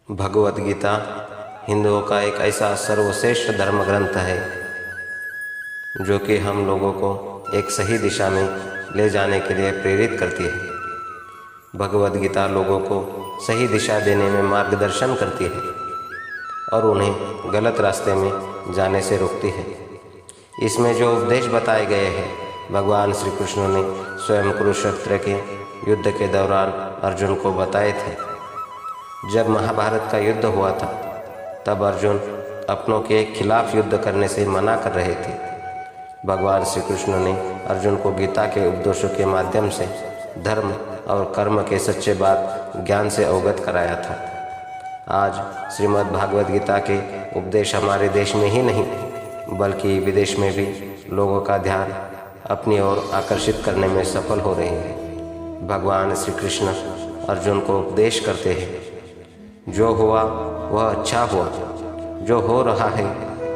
भगवद गीता हिंदुओं का एक ऐसा सर्वश्रेष्ठ धर्म ग्रंथ है जो कि हम लोगों को एक सही दिशा में ले जाने के लिए प्रेरित करती है। भगवद गीता लोगों को सही दिशा देने में मार्गदर्शन करती है और उन्हें गलत रास्ते में जाने से रोकती है। इसमें जो उपदेश बताए गए हैं भगवान श्री कृष्ण ने स्वयं कुरुक्षेत्र के युद्ध के दौरान अर्जुन को बताए थे। जब महाभारत का युद्ध हुआ था तब अर्जुन अपनों के खिलाफ युद्ध करने से मना कर रहे थे। भगवान श्री कृष्ण ने अर्जुन को गीता के उपदेशों के माध्यम से धर्म और कर्म के सच्चे बात ज्ञान से अवगत कराया था। आज श्रीमद् भागवत गीता के उपदेश हमारे देश में ही नहीं बल्कि विदेश में भी लोगों का ध्यान अपनी ओर आकर्षित करने में सफल हो रहे हैं। भगवान श्री कृष्ण अर्जुन को उपदेश करते हैं, जो हुआ वह अच्छा हुआ, जो हो रहा है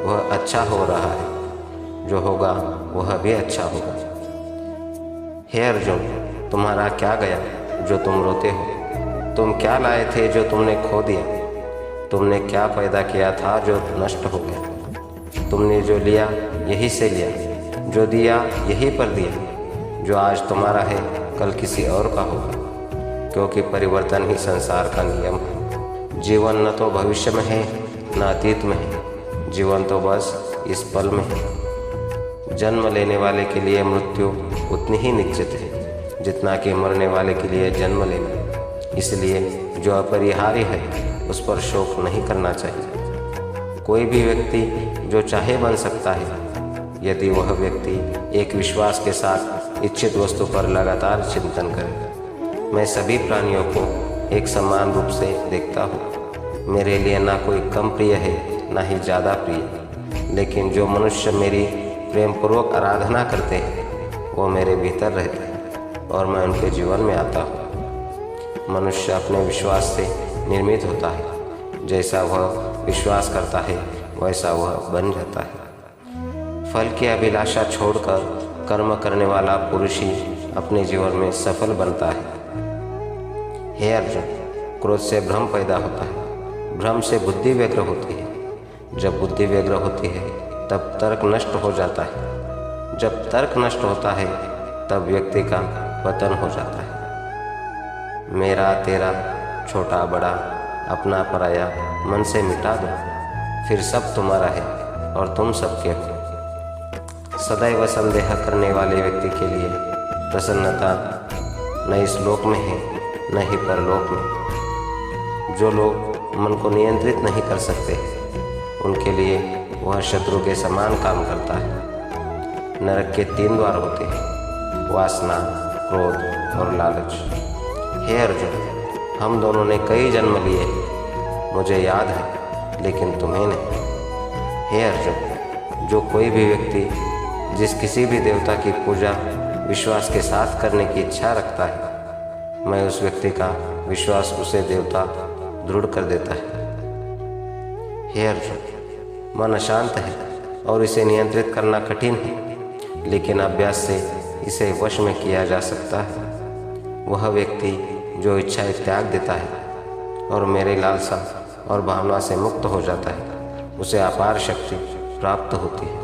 वह अच्छा हो रहा है, जो होगा वह भी अच्छा होगा। हे अर्जुन, तुम्हारा क्या गया जो तुम रोते हो? तुम क्या लाए थे जो तुमने खो दिया? तुमने क्या पैदा किया था जो नष्ट हो गया? तुमने जो लिया यही से लिया, जो दिया यही पर दिया। जो आज तुम्हारा है कल किसी और का होगा, क्योंकि परिवर्तन ही संसार का नियम है। जीवन न तो भविष्य में है न अतीत में है, जीवन तो बस इस पल में है। जन्म लेने वाले के लिए मृत्यु उतनी ही निश्चित है जितना कि मरने वाले के लिए जन्म लेना। इसलिए जो अपरिहार्य है उस पर शोक नहीं करना चाहिए। कोई भी व्यक्ति जो चाहे बन सकता है यदि वह व्यक्ति एक विश्वास के साथ इच्छित वस्तु पर लगातार चिंतन करे। मैं सभी प्राणियों को एक समान रूप से देखता हूँ। मेरे लिए ना कोई कम प्रिय है ना ही ज़्यादा प्रिय, लेकिन जो मनुष्य मेरी प्रेम पूर्वक आराधना करते हैं वो मेरे भीतर रहते हैं और मैं उनके जीवन में आता हूँ। मनुष्य अपने विश्वास से निर्मित होता है, जैसा वह विश्वास करता है वैसा वह बन जाता है। फल की अभिलाषा छोड़कर कर्म करने वाला पुरुष ही अपने जीवन में सफल बनता है। हे अर्जुन, क्रोध से भ्रम पैदा होता है, भ्रम से बुद्धि व्यग्र होती है। जब बुद्धि व्यग्र होती है तब तर्क नष्ट हो जाता है। जब तर्क नष्ट होता है तब व्यक्ति का पतन हो जाता है। मेरा तेरा, छोटा बड़ा, अपना पराया मन से मिटा दो, फिर सब तुम्हारा है और तुम सबके हो। सदैव संदेह करने वाले व्यक्ति के लिए प्रसन्नता न इस लोक में है न ही परलोक में। जो लोग मन को नियंत्रित नहीं कर सकते उनके लिए वह शत्रु के समान काम करता है। नरक के 3 द्वार होते हैं, वासना, क्रोध और लालच। हे अर्जुन, हम दोनों ने कई जन्म लिए मुझे याद है, लेकिन तुम्हें नहीं। हे अर्जुन, जो कोई भी व्यक्ति जिस किसी भी देवता की पूजा विश्वास के साथ करने की इच्छा रखता है, मैं उस व्यक्ति का विश्वास उसे देवता दृढ़ कर देता है। हे अर्जुन, मन अशांत है और इसे नियंत्रित करना कठिन है, लेकिन अभ्यास से इसे वश में किया जा सकता है। वह व्यक्ति जो इच्छाएं त्याग देता है और मेरे लालसा और भावना से मुक्त हो जाता है उसे अपार शक्ति प्राप्त होती है।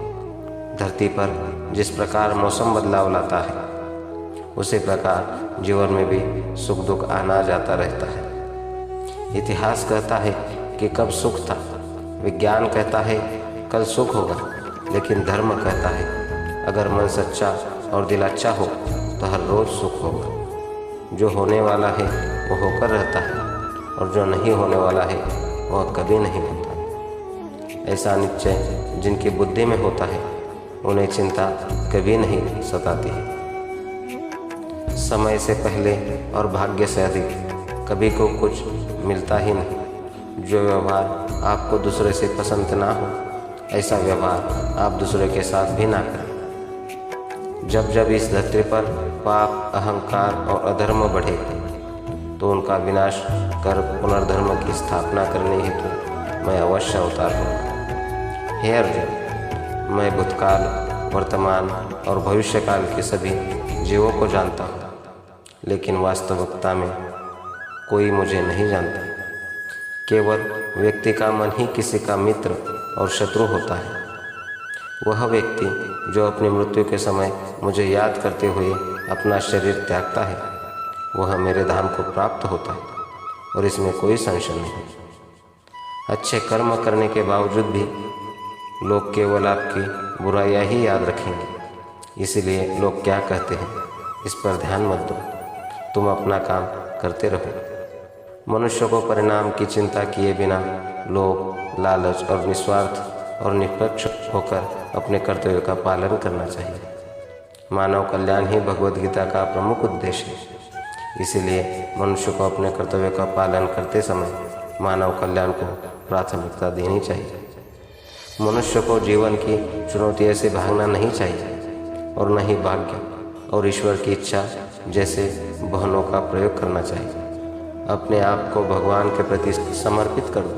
धरती पर जिस प्रकार मौसम बदलाव लाता है उसी प्रकार जीवन में भी सुख दुख आना जाता रहता है। इतिहास कहता है कि कब सुख था, विज्ञान कहता है कल सुख होगा, लेकिन धर्म कहता है अगर मन सच्चा और दिल अच्छा हो तो हर रोज़ सुख होगा। जो होने वाला है वो होकर रहता है और जो नहीं होने वाला है वह कभी नहीं होता। ऐसा निश्चय जिनकी बुद्धि में होता है उन्हें चिंता कभी नहीं सताती है। समय से पहले और भाग्य से अधिक कभी को कुछ मिलता ही नहीं। जो व्यवहार आपको दूसरे से पसंद ना हो ऐसा व्यवहार आप दूसरे के साथ भी ना करें। जब जब इस धरती पर पाप, अहंकार और अधर्म बढ़े तो उनका विनाश कर पुनर्धर्म की स्थापना करने हेतु मैं अवश्य अवतार हूँ। हे अर्जुन, मैं भूतकाल, वर्तमान और भविष्यकाल के सभी जीवों को जानता हूँ, लेकिन वास्तविकता में कोई मुझे नहीं जानता। केवल व्यक्ति का मन ही किसी का मित्र और शत्रु होता है। वह व्यक्ति जो अपनी मृत्यु के समय मुझे याद करते हुए अपना शरीर त्यागता है, वह मेरे धाम को प्राप्त होता है और इसमें कोई संशय नहीं। अच्छे कर्म करने के बावजूद भी लोग केवल आपकी बुराइयां ही याद रखेंगे। इसलिए लोग क्या कहते हैं इस पर ध्यान मत दो, तुम अपना काम करते रहो। मनुष्य को परिणाम की चिंता किए बिना लोभ, लालच और निस्वार्थ और निष्पक्ष होकर अपने कर्तव्य का पालन करना चाहिए। मानव कल्याण ही भगवद गीता का प्रमुख उद्देश्य है। इसीलिए मनुष्य को अपने कर्तव्य का पालन करते समय मानव कल्याण को प्राथमिकता देनी चाहिए। मनुष्य को जीवन की चुनौतियों से भागना नहीं चाहिए और न ही भाग्य और ईश्वर की इच्छा जैसे बहनों का प्रयोग करना चाहिए। अपने आप को भगवान के प्रति समर्पित करो,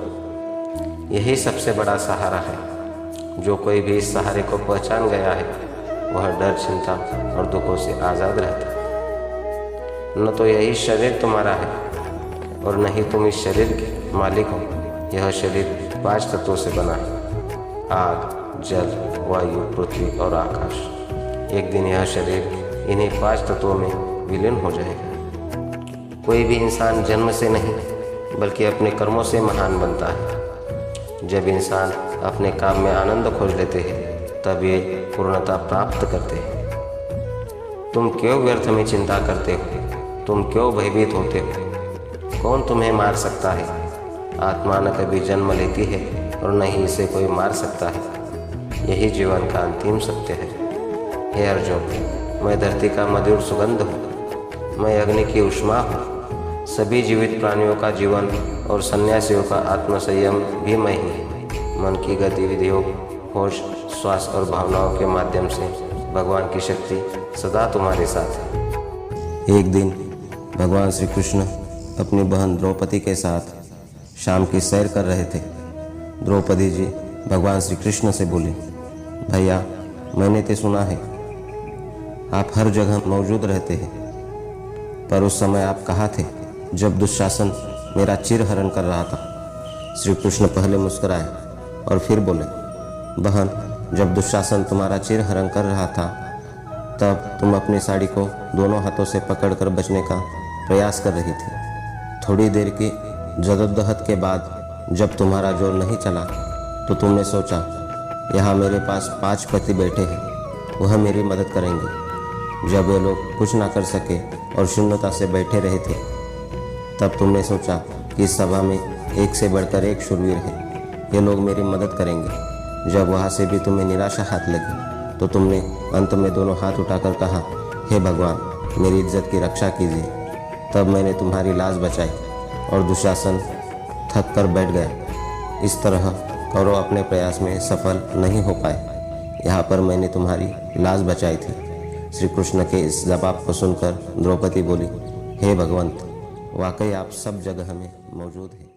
यही सबसे बड़ा सहारा है। जो कोई भी इस सहारे को पहचान गया है वह डर, चिंता और दुखों से आज़ाद रहता है। न तो यही शरीर तुम्हारा है और न ही तुम इस शरीर के मालिक हो। यह शरीर 5 तत्वों से बना है, आग, जल, वायु, पृथ्वी और आकाश। एक दिन यह शरीर इन्हीं 5 तत्वों में विलीन हो जाएगा। कोई भी इंसान जन्म से नहीं बल्कि अपने कर्मों से महान बनता है। जब इंसान अपने काम में आनंद खोज लेते हैं तब ये पूर्णता प्राप्त करते हैं। तुम क्यों व्यर्थ में चिंता करते हो? तुम क्यों भयभीत होते हो? कौन तुम्हें मार सकता है? आत्मा न कभी जन्म लेती है और न ही इसे कोई मार सकता है। यही जीवन का अंतिम सत्य है। हे अर्जुन, मैं धरती का मधुर सुगंध हूँ, मैं अग्नि की ऊष्मा हूँ। सभी जीवित प्राणियों का जीवन और सन्यासियों का आत्मसंयम भी मैं ही। मन की गतिविधियों, होश, श्वास और भावनाओं के माध्यम से भगवान की शक्ति सदा तुम्हारे साथ है। एक दिन भगवान श्री कृष्ण अपनी बहन द्रौपदी के साथ शाम की सैर कर रहे थे। द्रौपदी जी भगवान श्री कृष्ण से बोली, भैया, मैंने तो सुना है आप हर जगह मौजूद रहते हैं, पर उस समय आप कहाँ थे जब दुशासन मेरा चिर हरण कर रहा था? श्री कृष्ण पहले मुस्कुराए और फिर बोले, बहन, जब दुशासन तुम्हारा चिर हरण कर रहा था तब तुम अपनी साड़ी को दोनों हाथों से पकड़कर बचने का प्रयास कर रही थी। थोड़ी देर की जद्दोजहद के बाद जब तुम्हारा जोर नहीं चला तो तुमने सोचा, यहाँ मेरे पास 5 पति बैठे हैं, वह मेरी मदद करेंगे। जब वे लोग कुछ ना कर सके और शून्यता से बैठे रहे थे तब तुमने सोचा कि इस सभा में एक से बढ़कर एक शूरवीर है, ये लोग मेरी मदद करेंगे। जब वहाँ से भी तुम्हें निराशा हाथ लगी तो तुमने अंत में दोनों हाथ उठाकर कहा, हे भगवान, मेरी इज्जत की रक्षा कीजिए। तब मैंने तुम्हारी लाज बचाई और दुशासन थक कर बैठ गया। इस तरह कौरव अपने प्रयास में सफल नहीं हो पाए। यहाँ पर मैंने तुम्हारी लाज बचाई थी। श्री कृष्ण के इस जवाब को सुनकर द्रौपदी बोली, हे भगवंत, वाकई आप सब जगह में मौजूद हैं।